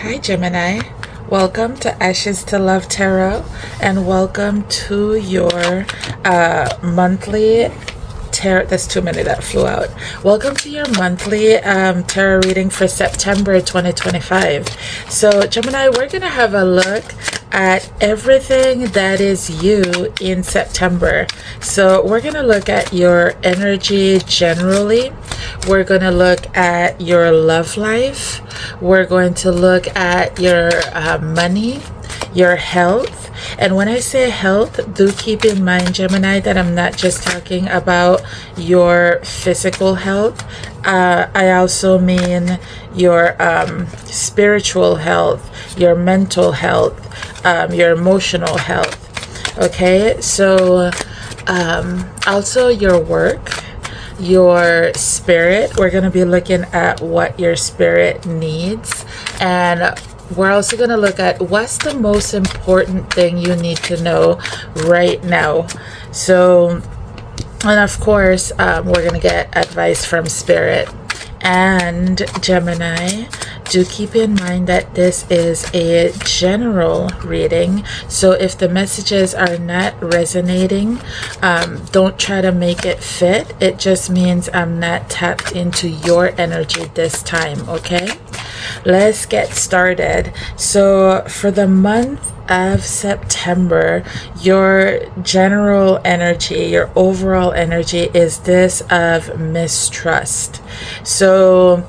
Hi Gemini, welcome to Ashestolovetarot and welcome to your monthly tarot. That's too many that flew out. Welcome to your monthly tarot reading for September 2025. So Gemini, we're going to have a look at everything that is you in September. So we're going to look at your energy generally. We're going to look at your love life. We're going to look at your money, your health. And when I say health, do keep in mind, Gemini, that I'm not just talking about your physical health. I also mean your spiritual health, your mental health, your emotional health. Okay, so also your work, your spirit. We're going to be looking at what your spirit needs, and we're also going to look at what's the most important thing you need to know right now. So, and of course, we're going to get advice from spirit. And Gemini, do keep in mind that this is a general reading. So if the messages are not resonating, don't try to make it fit. It just means I'm not tapped into your energy this time, okay? Let's get started. So for the month of September, your general energy, your overall energy is this of mistrust. So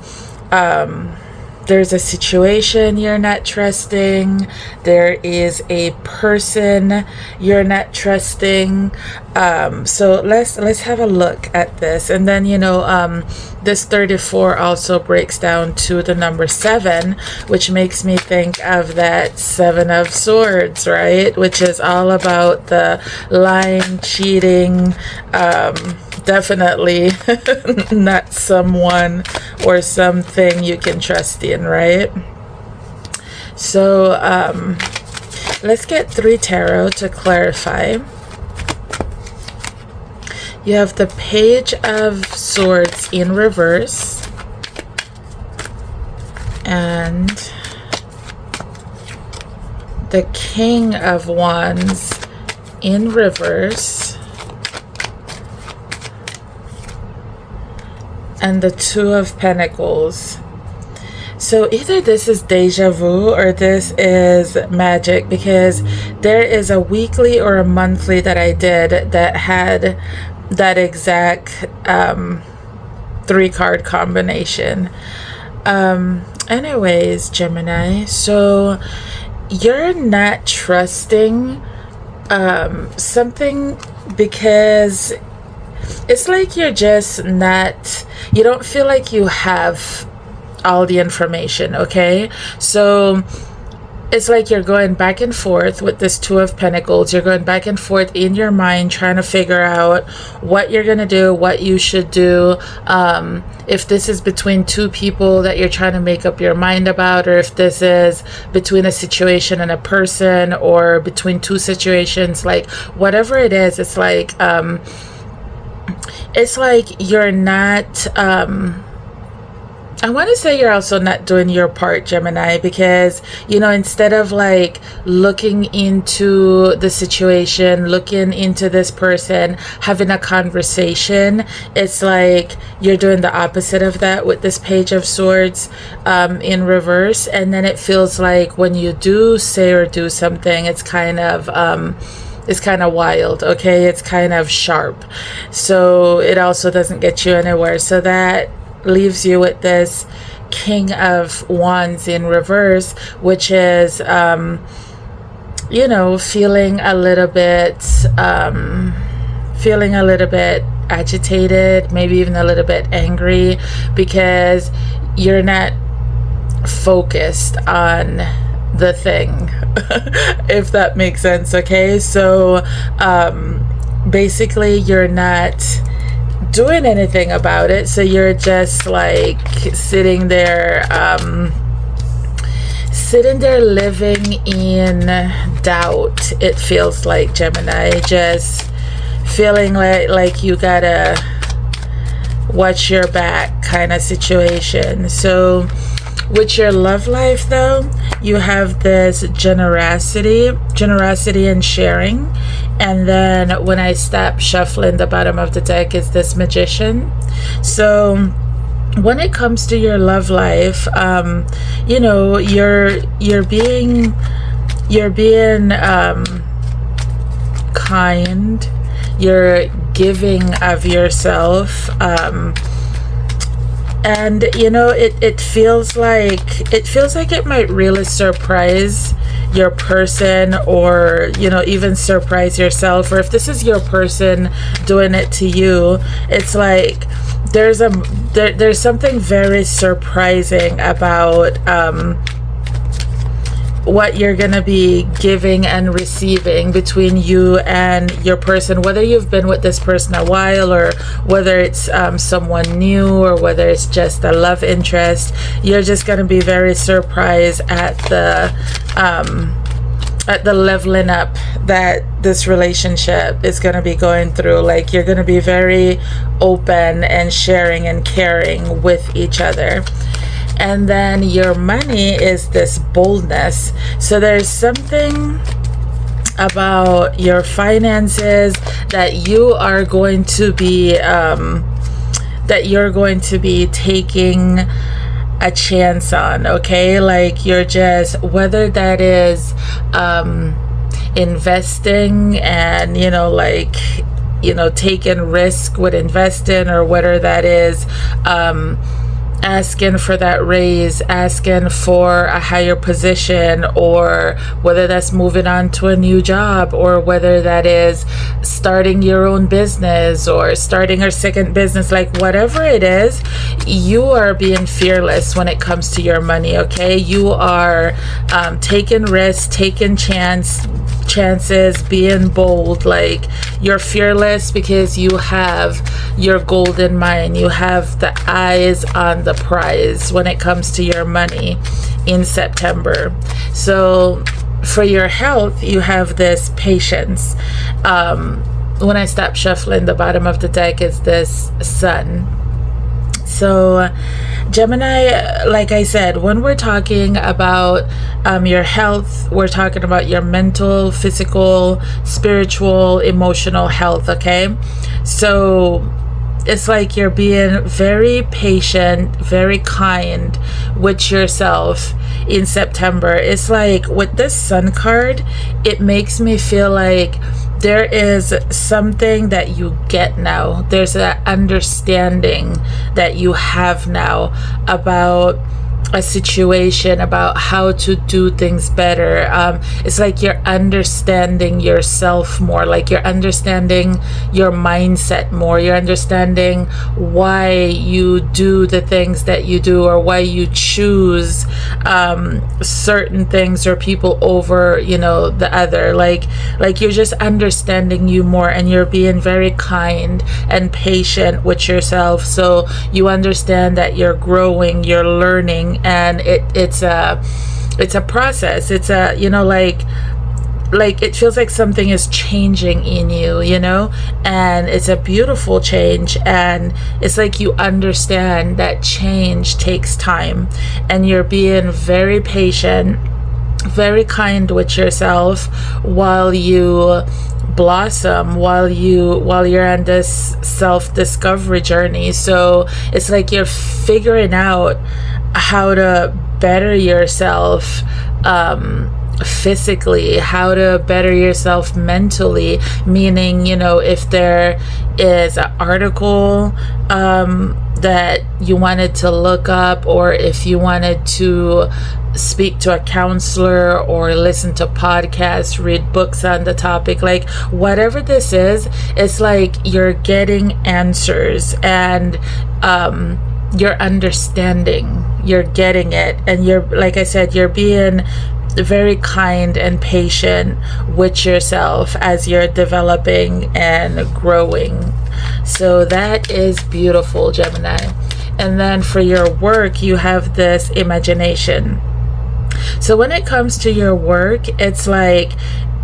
there's a situation you're not trusting. There is a person you're not trusting. So let's have a look at this. And then, you know, this 34 also breaks down to the number 7, which makes me think of that 7 of Swords, right? Which is all about the lying, cheating, definitely not someone or something you can trust in, right? So let's get 3 tarot to clarify. You have the Page of Swords in reverse and the King of Wands in reverse and the 2 of Pentacles. So either this is deja vu or this is magic, because there is a weekly or a monthly that I did that had that exact 3-card combination. Anyways, Gemini, so you're not trusting something because it's like you're just not, you don't feel like you have all the information, okay? So it's like you're going back and forth with this 2 of Pentacles. You're going back and forth in your mind trying to figure out what you're going to do, what you should do. If this is between 2 people that you're trying to make up your mind about, or if this is between a situation and a person, or between 2 situations, like whatever it is, it's like you're not I want to say you're also not doing your part, Gemini, because, you know, instead of like looking into the situation, looking into this person, having a conversation, it's like you're doing the opposite of that with this Page of Swords in reverse. And then it feels like when you do say or do something, it's kind of wild, okay? It's kind of sharp. So it also doesn't get you anywhere. So that leaves you with this King of Wands in reverse, which is you know, feeling a little bit agitated, maybe even a little bit angry, because you're not focused on the thing, if that makes sense, okay? So basically you're not doing anything about it, so you're just like sitting there living in doubt. It feels like, Gemini, just feeling like you gotta watch your back kind of situation. So With your love life, though, you have this generosity and sharing. And then when I stop shuffling, the bottom of the deck is this Magician. So when it comes to your love life, you know, you're being kind, you're giving of yourself, and you know, it feels like it might really surprise your person, or you know, even surprise yourself. Or if this is your person doing it to you, it's like there's something very surprising about what you're gonna be giving and receiving between you and your person, whether you've been with this person a while, or whether it's someone new, or whether it's just a love interest. You're just gonna be very surprised at the leveling up that this relationship is going to be going through. Like, you're going to be very open and sharing and caring with each other. And then your money is this boldness. So there's something about your finances that you are going to be taking a chance on, okay? Like, you're just, whether that is investing and, you know, like, you know, taking risk with investing, or whether that is asking for that raise, asking for a higher position, or whether that's moving on to a new job, or whether that is starting your own business or starting a second business. Like, whatever it is, you are being fearless when it comes to your money, okay? You are taking risks, taking chances, being bold. Like, you're fearless because you have your goal in mind. You have the eyes on the prize when it comes to your money in September. So for your health, you have this patience. When I stop shuffling, the bottom of the deck is this Sun. So Gemini, like I said, when we're talking about your health, we're talking about your mental, physical, spiritual, emotional health, okay? So it's like you're being very patient, very kind with yourself in September. It's like with this Sun card, it makes me feel like there is something that you get now. There's an understanding that you have now about a situation, about how to do things better. It's like you're understanding yourself more, like you're understanding your mindset more. You're understanding why you do the things that you do, or why you choose certain things or people over, you know, the other. Like you're just understanding you more, and you're being very kind and patient with yourself. So you understand that you're growing, you're learning, and it's a process. It's a, you know, like it feels like something is changing in you, you know, and it's a beautiful change. And it's like you understand that change takes time, and you're being very patient, very kind with yourself while you blossom, while you're on this self-discovery journey. So it's like you're figuring out how to better yourself physically, how to better yourself mentally, meaning, you know, if there is an article that you wanted to look up, or if you wanted to speak to a counselor or listen to podcasts, read books on the topic, like whatever this is, it's like you're getting answers, and you're understanding, you're getting it, and you're, like I said, you're being very kind and patient with yourself as you're developing and growing. So that is beautiful, Gemini. And then for your work, you have this imagination. So when it comes to your work, it's like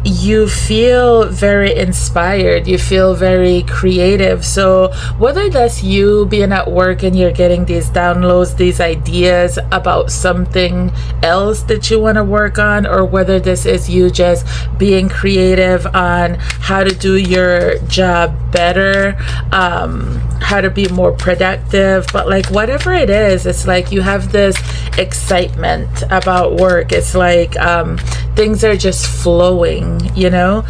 you feel very inspired, you feel very creative. So whether that's you being at work and you're getting these downloads, these ideas about something else that you want to work on, or whether this is you just being creative on how to do your job better, how to be more productive, but like whatever it is, it's like you have this excitement about work. It's like things are just flowing, you know.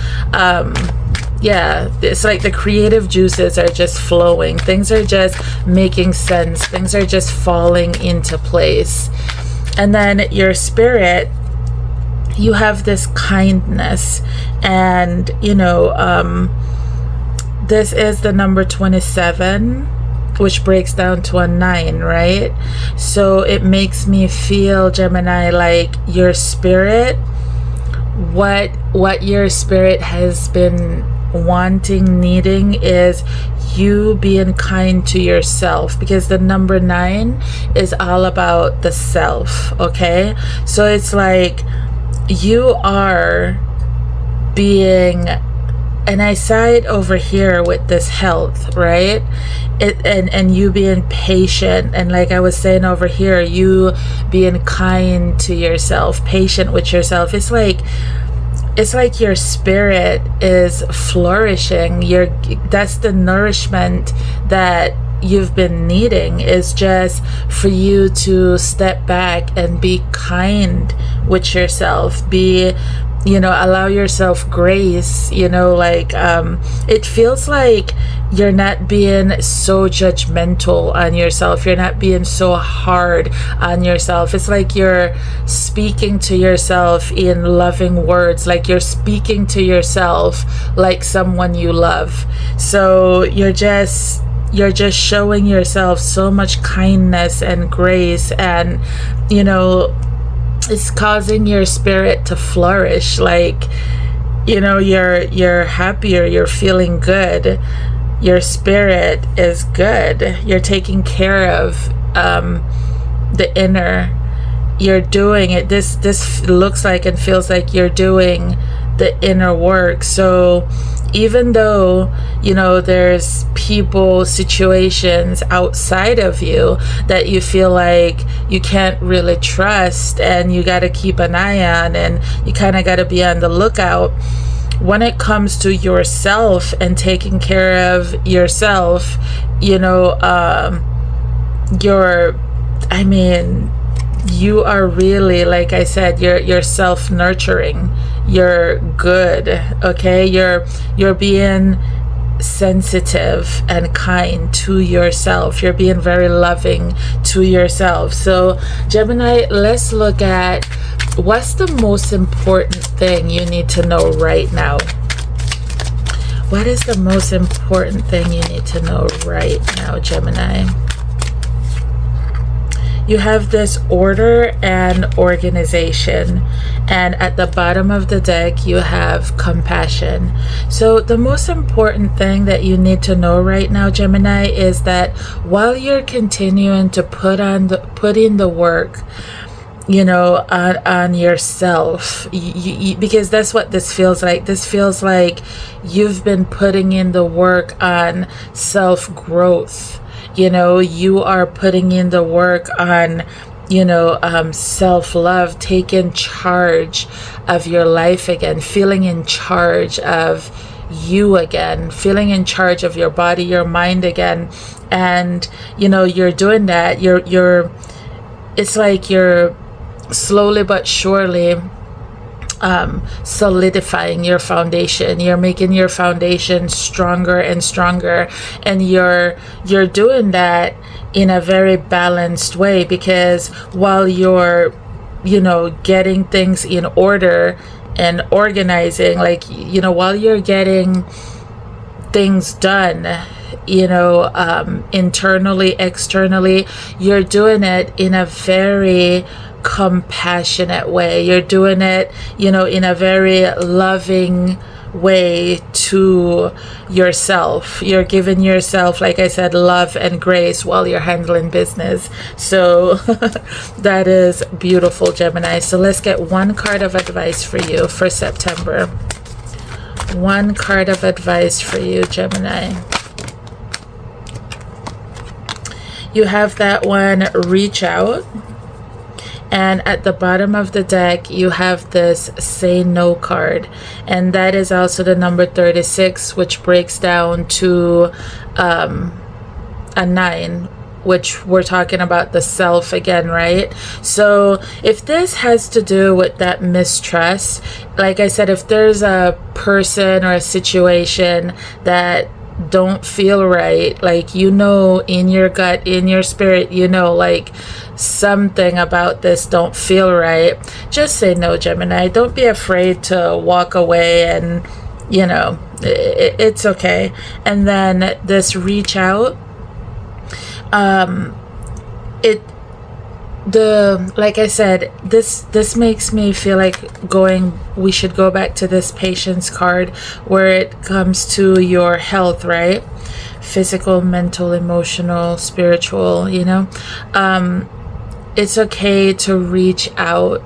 Yeah, it's like the creative juices are just flowing. Things are just making sense. Things are just falling into place. And then your spirit, you have this kindness, and you know, this is the number 27, which breaks down to a 9, right? So it makes me feel, Gemini, like your spirit, what your spirit has been wanting, needing, is you being kind to yourself, because the number 9 is all about the self. Okay, so it's like you are being, and I saw it over here with this health, right? And you being patient, and like I was saying over here, you being kind to yourself, patient with yourself. It's like your spirit is flourishing. That's the nourishment that you've been needing, is just for you to step back and be kind with yourself, be, you know, allow yourself grace, you know, like it feels like you're not being so judgmental on yourself, you're not being so hard on yourself. It's like you're speaking to yourself in loving words, like you're speaking to yourself like someone you love. So you're just showing yourself so much kindness and grace, and you know, it's causing your spirit to flourish. Like, you know, you're happier, you're feeling good, your spirit is good, you're taking care of the inner, you're doing it, this looks like and feels like you're doing the inner work. So even though, you know, there's people, situations outside of you that you feel like you can't really trust and you got to keep an eye on, and you kind of got to be on the lookout, when it comes to yourself and taking care of yourself, you know, you are really, like I said, you're self-nurturing, you're good, okay, you're being sensitive and kind to yourself, you're being very loving to yourself. So Gemini, let's look at what's the most important thing you need to know right now. What is the most important thing you need to know right now, Gemini? You have this order and organization, and at the bottom of the deck you have compassion. So the most important thing that you need to know right now, Gemini, is that while you're continuing to put in the work, you know, on yourself, because that's what this feels like. This feels like you've been putting in the work on self-growth. You know, you are putting in the work on, you know, self-love, taking charge of your life again, feeling in charge of you again, feeling in charge of your body, your mind again. And, you know, you're doing that. It's like you're slowly but surely solidifying your foundation. You're making your foundation stronger and stronger, and you're doing that in a very balanced way, because while you're, you know, getting things in order and organizing, like, you know, while you're getting things done, you know, internally, externally, you're doing it in a very compassionate way. You're doing it, you know, in a very loving way to yourself. You're giving yourself, like I said, love and grace while you're handling business. So that is beautiful, Gemini. So let's get one card of advice for you for September. one card of advice for you, Gemini. You have that one, reach out. And at the bottom of the deck, you have this say no card. And that is also the number 36, which breaks down to a 9, which we're talking about the self again, right? So if this has to do with that mistrust, like I said, if there's a person or a situation that don't feel right, like, you know, in your gut, in your spirit, you know, like something about this don't feel right, just say no, Gemini. Don't be afraid to walk away, and you know, it's okay. And then this reach out, like I said, this makes me feel like we should go back to this patience card, where it comes to your health, right? Physical, mental, emotional, spiritual, you know. It's okay to reach out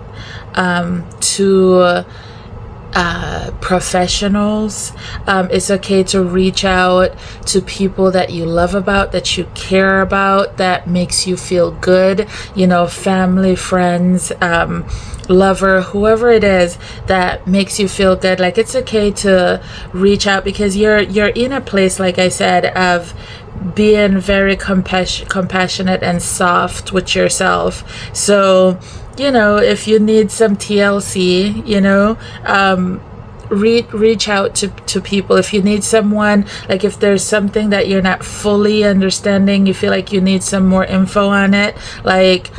to professionals. It's okay to reach out to people that you love about, that you care about, that makes you feel good, you know, family, friends, lover, whoever it is that makes you feel good. Like, it's okay to reach out, because you're in a place, like I said, of being very compassionate and soft with yourself. So, you know, if you need some TLC, you know, reach out to people. If you need someone, like if there's something that you're not fully understanding, you feel like you need some more info on it, like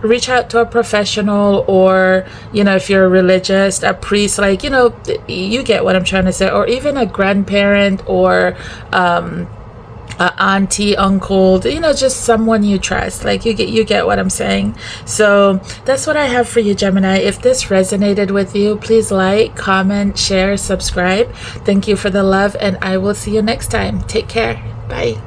reach out to a professional, or, you know, if you're religious, a priest, like, you know, you get what I'm trying to say, or even a grandparent, or auntie, uncle, you know, just someone you trust. Like, you get what I'm saying. So that's what I have for you, Gemini. If this resonated with you, please like, comment, share, subscribe. Thank you for the love, and I will see you next time. Take care. Bye.